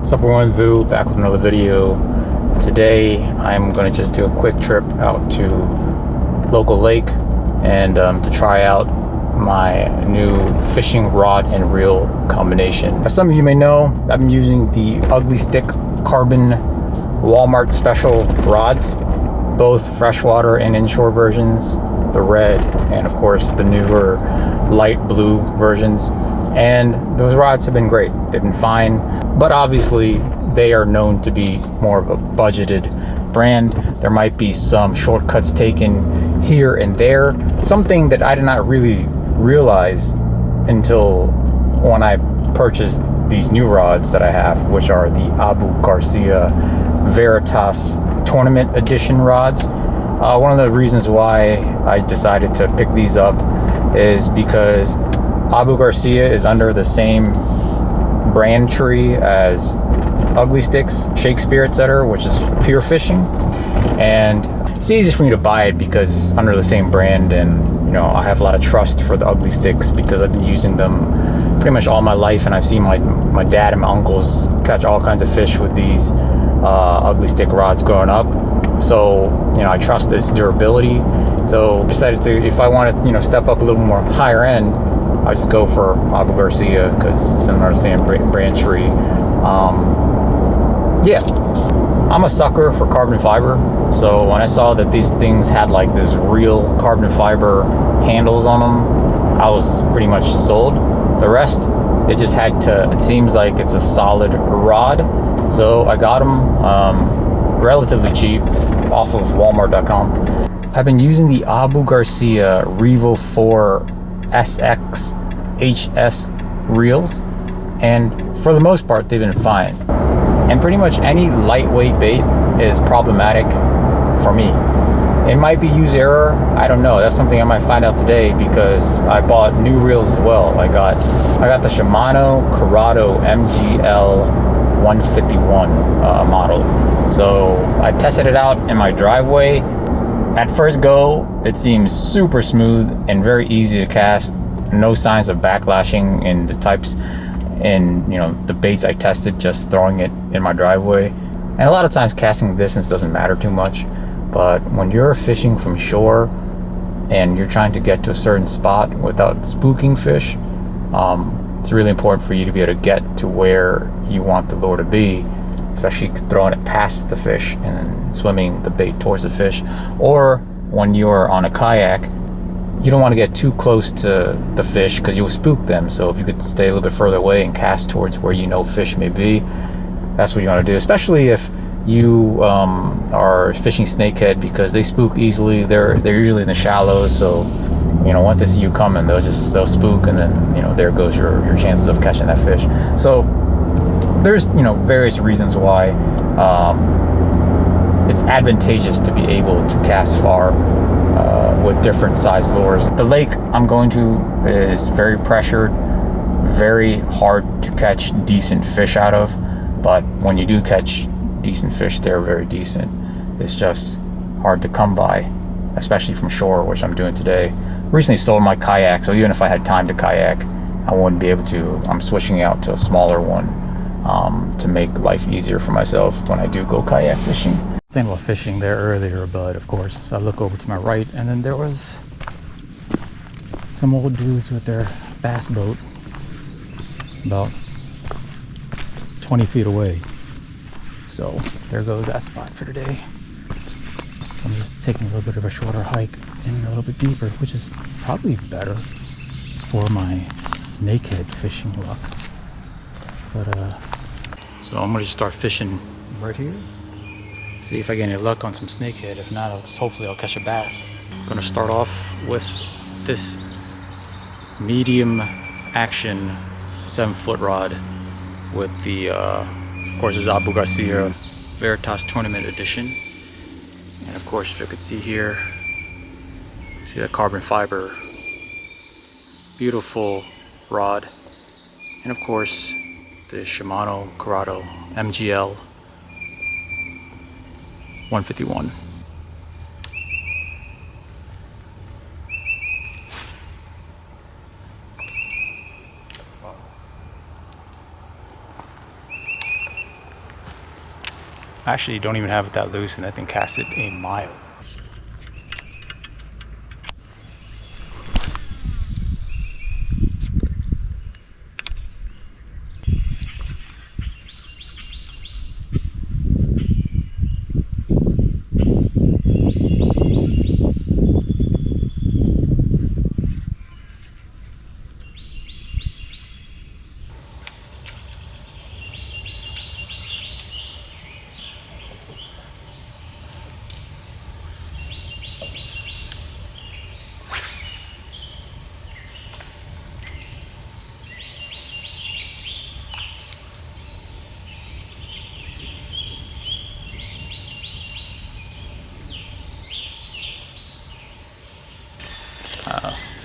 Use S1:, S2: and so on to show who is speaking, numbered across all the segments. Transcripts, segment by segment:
S1: What's up everyone, Vu, back with another video. Today I'm going to just do a quick trip out to local lake and to try out my new fishing rod and reel combination. As some of you may know, I've been using the Ugly Stick Carbon Walmart special rods, both freshwater and inshore versions, the red and of course the newer light blue versions. And those rods have been great. They've been fine, but obviously they are known to be more of a budgeted brand. There might be some shortcuts taken here and there, something that I did not really realize until when I purchased these new rods that I have, which are the Garcia Veritas Tournament Edition rods. One of the reasons why I decided to pick these up is because Garcia is under the same brand tree as Ugly Sticks Shakespeare, etc., which is pure fishing, and it's easy for me to buy it because it's under the same brand, and you know, I have a lot of trust for the Ugly Sticks because I've been using them pretty much all my life, and I've seen my dad and my uncles catch all kinds of fish with these Ugly Stick rods growing up. So you know, I trust this durability. So I decided to, if I want to, you know, step up a little more higher end, I just go for Garcia because it's under the same brand tree. Yeah, I'm a sucker for carbon fiber. So when I saw that these things had like this real carbon fiber handles on them, I was pretty much sold. The rest, it just had to, it seems like it's a solid rod. So I got them relatively cheap off of walmart.com. I've been using the Garcia Revo 4 SX HS reels, and for the most part they've been fine. And pretty much any lightweight bait is problematic for me. It might be use error, I don't know. That's something I might find out today because I bought new reels as well. I got the Shimano Curado MGL 151 model. So I tested it out in my driveway. At first go, it seems super smooth and very easy to cast. No signs of backlashing in the types and, you know, the baits I tested just throwing it in my driveway. And a lot of times casting distance doesn't matter too much, but when you're fishing from shore and you're trying to get to a certain spot without spooking fish, it's really important for you to be able to get to where you want the lure to be, especially throwing it past the fish and then swimming the bait towards the fish. Or when you're on a kayak, you don't want to get too close to the fish because you'll spook them. So if you could stay a little bit further away and cast towards where you know fish may be, that's what you want to do, especially if you are fishing snakehead, because they spook easily. They're usually in the shallows, so you know, once they see you coming, they'll spook, and then, you know, there goes your chances of catching that fish. So there's, you know, various reasons why it's advantageous to be able to cast far with different size lures. The lake I'm going to is very pressured, very hard to catch decent fish out of, but when you do catch decent fish, they're very decent. It's just hard to come by, especially from shore, which I'm doing today. Recently sold my kayak, so even if I had time to kayak, I wouldn't be able to. I'm switching out to a smaller one to make life easier for myself when I do go kayak fishing. Thinking about fishing there earlier, but of course I look over to my right and then there was some old dudes with their bass boat about 20 feet away. So there goes that spot for today. So I'm just taking a little bit of a shorter hike and a little bit deeper, which is probably better for my snakehead fishing luck. But so I'm gonna just start fishing right here. See if I get any luck on some snakehead. If not, hopefully I'll catch a bass. I'm gonna start off with this medium action 7-foot rod with the of course is Garcia Veritas Tournament Edition. And of course, if you could see here, see the carbon fiber, beautiful rod. And of course the Shimano Curado MGL 151.
S2: Actually, you don't even have it that loose, and that thing casted a mile.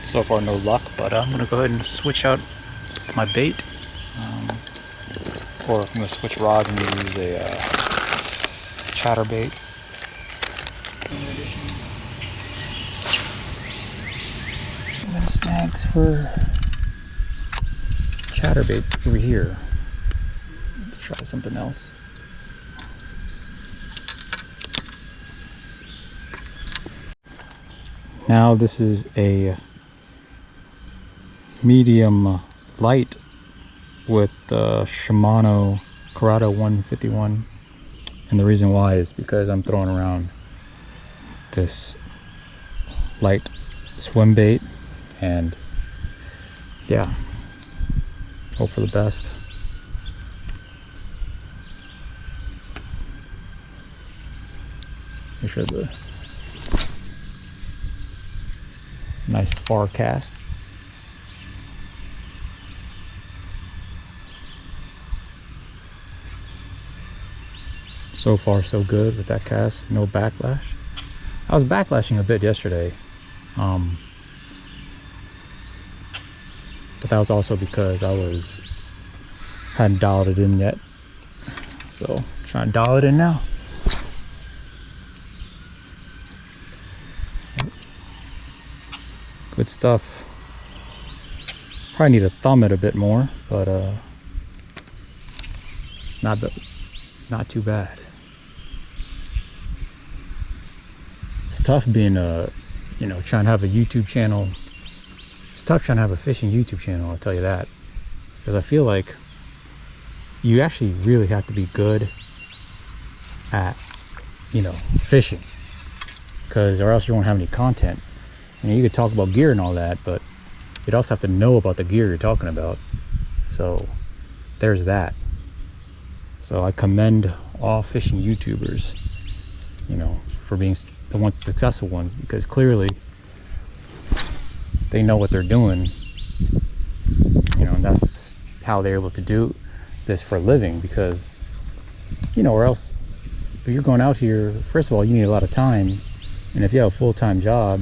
S2: So far no luck, but I'm gonna go ahead and switch out my bait, or I'm gonna switch rods and use a chatterbait. I'm gonna snags for chatterbait over here. Let's try something else. Now this is a medium light with the Shimano Curado 151, and the reason why is because I'm throwing around this light swim bait, and yeah, hope for the best. Make sure the nice far cast. So far so good with that cast, no backlash. I was backlashing a bit yesterday, but that was also because I hadn't dialed it in yet. So trying to dial it in now. Good stuff. Probably need to thumb it a bit more, but not too bad. It's tough being trying to have a YouTube channel. It's tough trying to have a fishing YouTube channel, I'll tell you that. Because I feel like you actually really have to be good at, fishing. Because or else you won't have any content. You could talk about gear and all that, but you'd also have to know about the gear you're talking about. So there's that. So I commend all fishing YouTubers, for being the ones successful ones, because clearly they know what they're doing, and that's how they're able to do this for a living. Because, or else if you're going out here, first of all, you need a lot of time, and if you have a full-time job,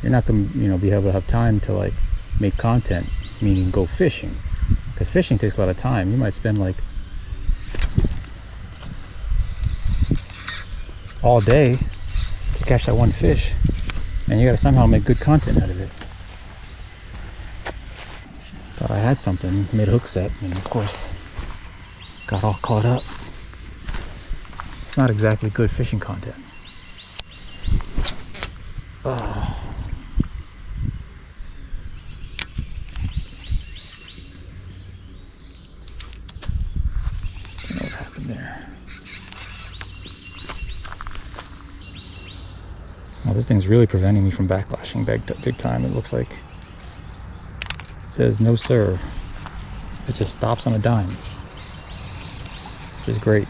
S2: you're not going to, be able to have time to like make content, meaning go fishing, because fishing takes a lot of time. You might spend like all day to catch that one fish, and you got to somehow make good content out of it. Thought I had something, made a hook set, and of course got all caught up. It's not exactly good fishing content. Oh. Don't know what happened there. Well, this thing's really preventing me from backlashing big time. It looks like it says no sir. It just stops on a dime, which is great.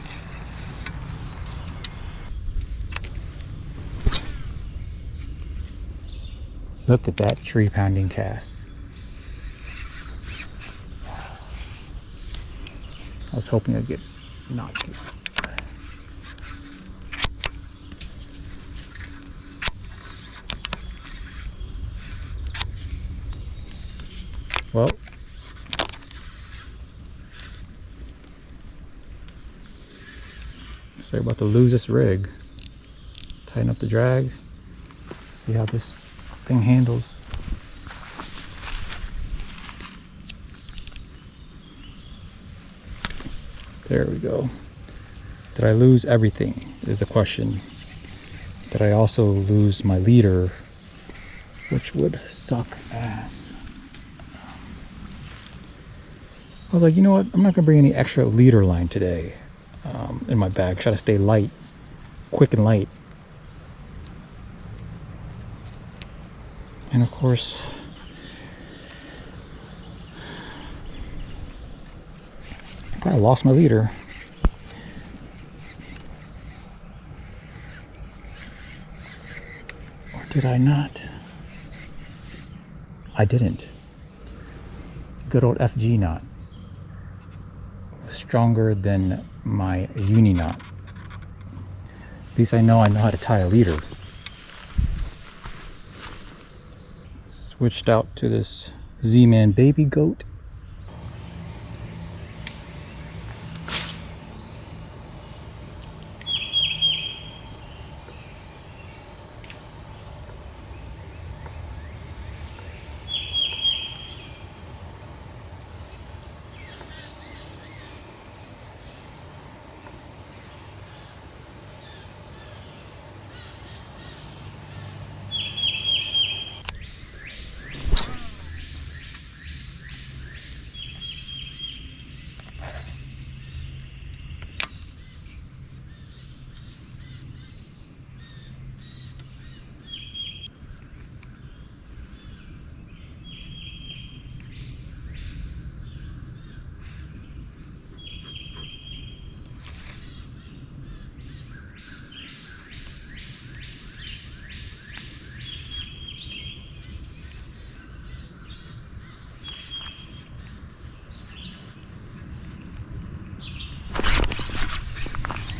S2: Look at that tree pounding cast. I was hoping I'd get knocked. Well, so about to lose this rig. Tighten up the drag. See how this thing handles. There we go. Did I lose everything is the question. Did I also lose my leader, which would suck ass? I was like, you know what? I'm not gonna bring any extra leader line today in my bag. Try to stay light, quick and light. And of course, I probably lost my leader. Or did I not? I didn't. Good old FG knot. Stronger than my uni knot. At least I know how to tie a leader. Switched out to this Z-Man baby goat.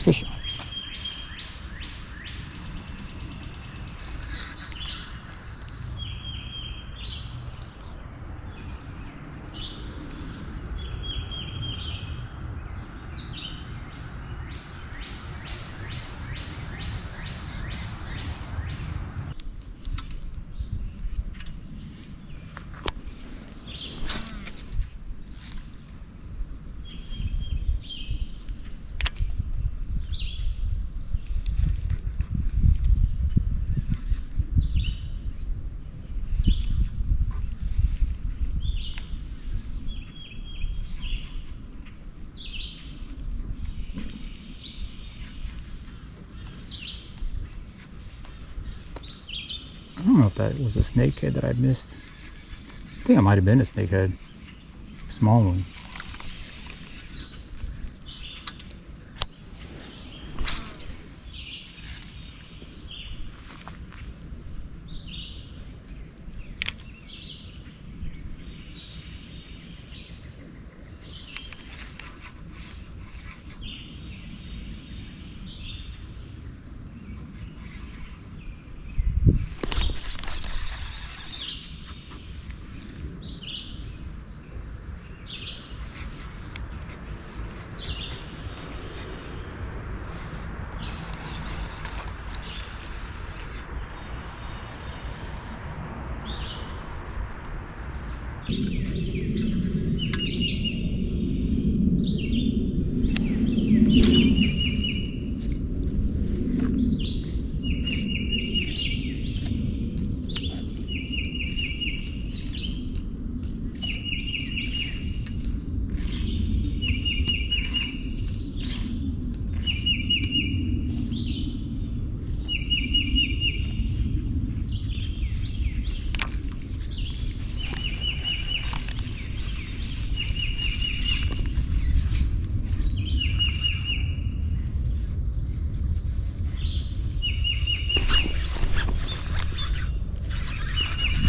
S2: Fish on. I don't know if that was a snakehead that I missed. I think it might have been a snakehead. A small one.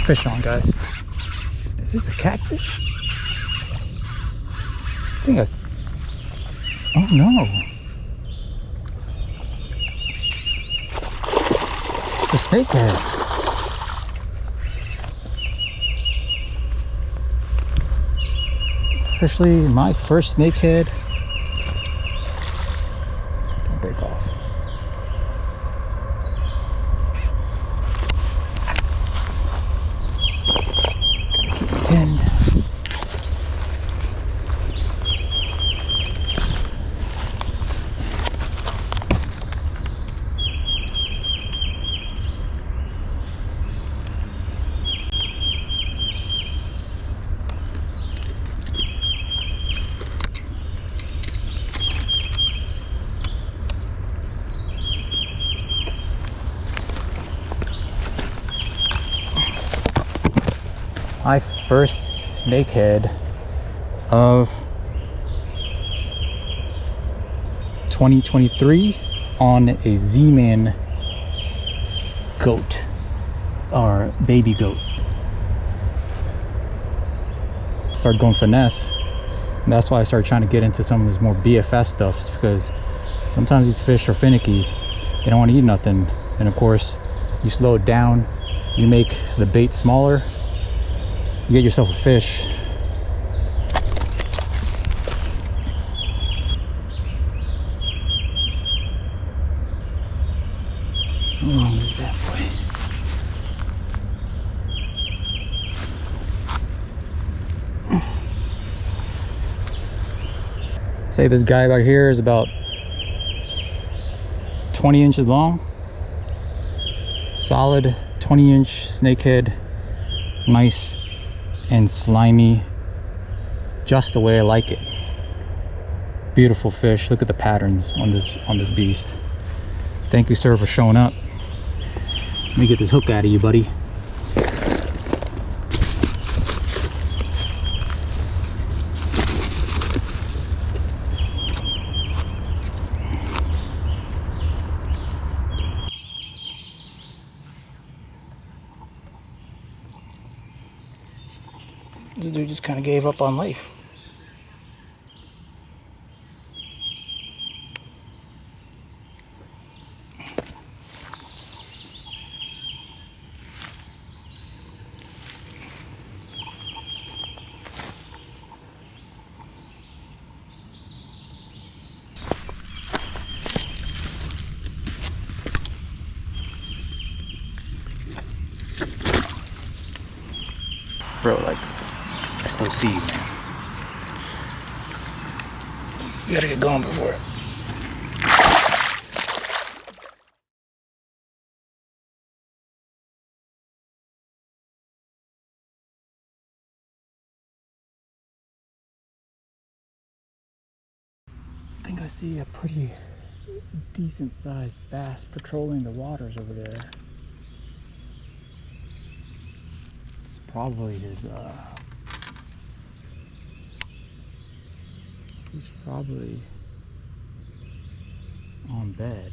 S2: Fish on, guys. Is this a catfish? I think oh no. It's a snakehead. Officially my first snakehead. Don't break off. first snakehead of 2023 on a Z-Man goat, or baby goat. Started going finesse, and that's why I started trying to get into some of this more BFS stuff, because sometimes these fish are finicky, they don't want to eat nothing, and of course you slow it down, you make the bait smaller, you get yourself a fish. Oh, that boy. Say this guy right here is about 20 inches long. Solid 20-inch snakehead. Nice and slimy. Just the way I like it. Beautiful fish. Look at the patterns on this beast. Thank you, sir, for showing up. Let me get this hook out of you, buddy. This dude just kind of gave up on life. Bro, like, I still see you, man. You gotta get going before it. I think I see a pretty decent sized bass patrolling the waters over there. It's probably his he's probably on bed.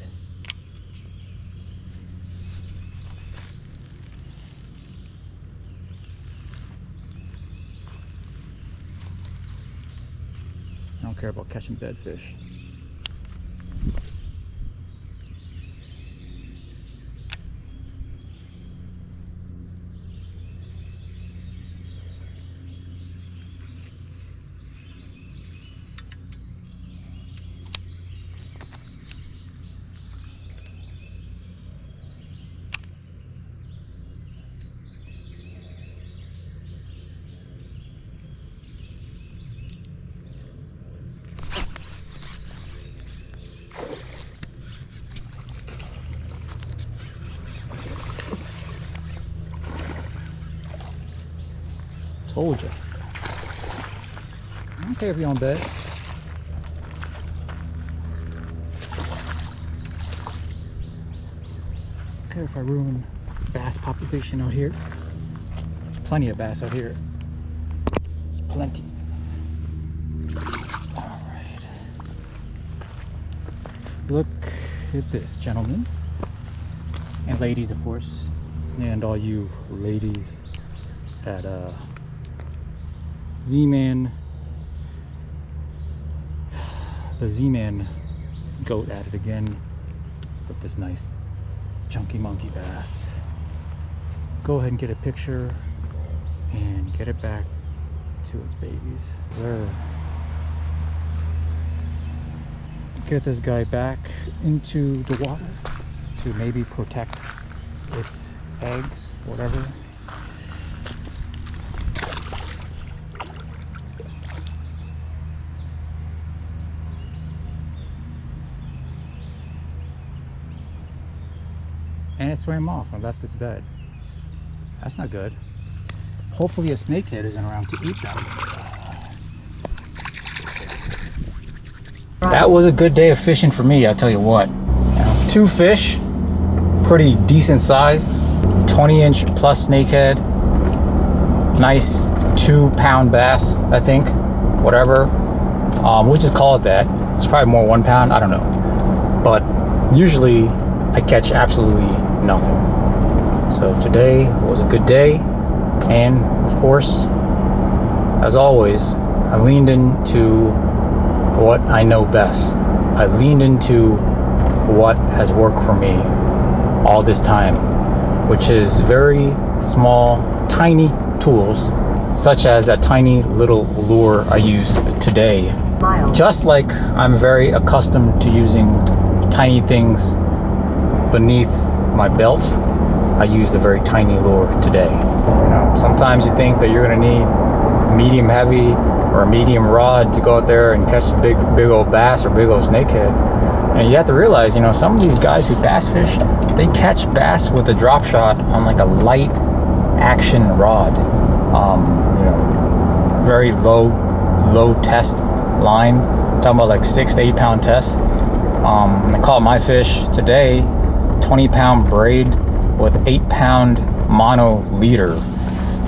S2: I don't care about catching dead fish. Told you. I don't care if you're on bed. I don't care if I ruin bass population out here. There's plenty of bass out here. There's plenty. Alright. Look at this, gentlemen. And ladies, of course. And all you ladies that Z-Man, the Z-Man goat at it again with this nice chunky monkey bass. Go ahead and get a picture and get it back to its babies. Sir. Get this guy back into the water to maybe protect its eggs, whatever. And it swam off and left its bed. That's not good. Hopefully a snakehead isn't around to eat that. That was a good day of fishing for me, I'll tell you what. 2 fish, pretty decent sized, 20-inch plus snakehead. Nice
S1: 2-pound bass, I think, whatever. We'll just call it that. It's probably more 1 pound, I don't know. But usually I catch absolutely nothing. So today was a good day, and of course, as always, I leaned into what I know best. I leaned into what has worked for me all this time, which is very small, tiny tools, such as that tiny little lure I use today. Just like I'm very accustomed to using tiny things beneath my belt, I use a very tiny lure today. You know, sometimes you think that you're gonna need medium heavy or a medium rod to go out there and catch the big old bass or big old snakehead. And you have to realize, you know, some of these guys who bass fish, they catch bass with a drop shot on like a light action rod. You know, very low test line. I'm talking about like 6 to 8 pound test. I caught my fish today 20-pound braid with 8-pound mono leader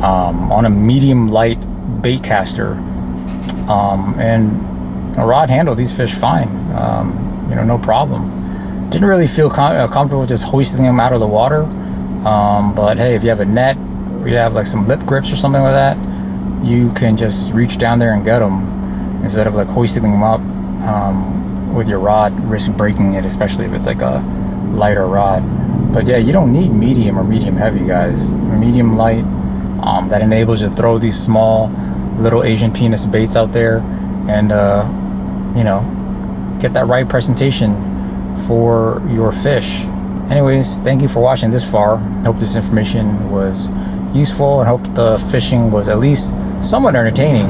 S1: on a medium light bait caster, and a rod handled these fish fine. You know, no problem. Didn't really feel comfortable just hoisting them out of the water, but hey, if you have a net or you have like some lip grips or something like that, you can just reach down there and get them instead of like hoisting them up with your rod, risk breaking it, especially if it's like a lighter rod. But yeah, you don't need medium or medium heavy, guys. Medium light, that enables you to throw these small little Asian penis baits out there and you know, get that right presentation for your fish. Anyways, thank you for watching this far. Hope this information was useful and hope the fishing was at least somewhat entertaining.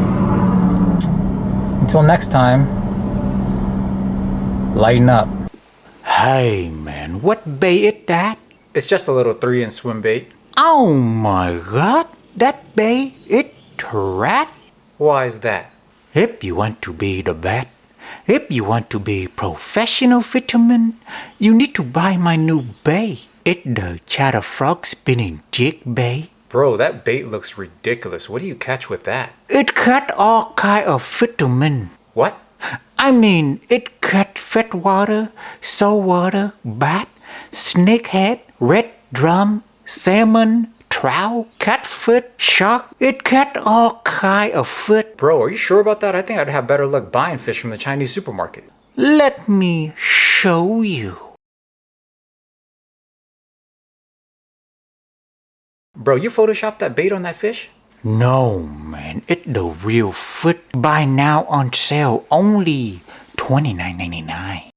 S1: Until next time, lighten up.
S2: Hey man, what bait is that?
S1: It's just a little 3-inch swim bait.
S2: Oh my god, that bait is rat.
S1: Why is that?
S2: If you want to be the best, if you want to be professional fisherman, you need to buy my new bait. It's the Chatter Frog spinning jig bait.
S1: Bro, that bait looks ridiculous. What do you catch with that?
S2: It catch all kind of fishermen.
S1: What?
S2: I mean, it catch freshwater, saltwater, bass, snakehead, red drum, salmon, trout, catfish, shark. It catch all kind of fish.
S1: Bro, are you sure about that? I think I'd have better luck buying fish from the Chinese supermarket.
S2: Let me show you.
S1: Bro, you photoshopped that bait on that fish?
S2: No, man, it's the real fish. Buy now on sale, only $29.99.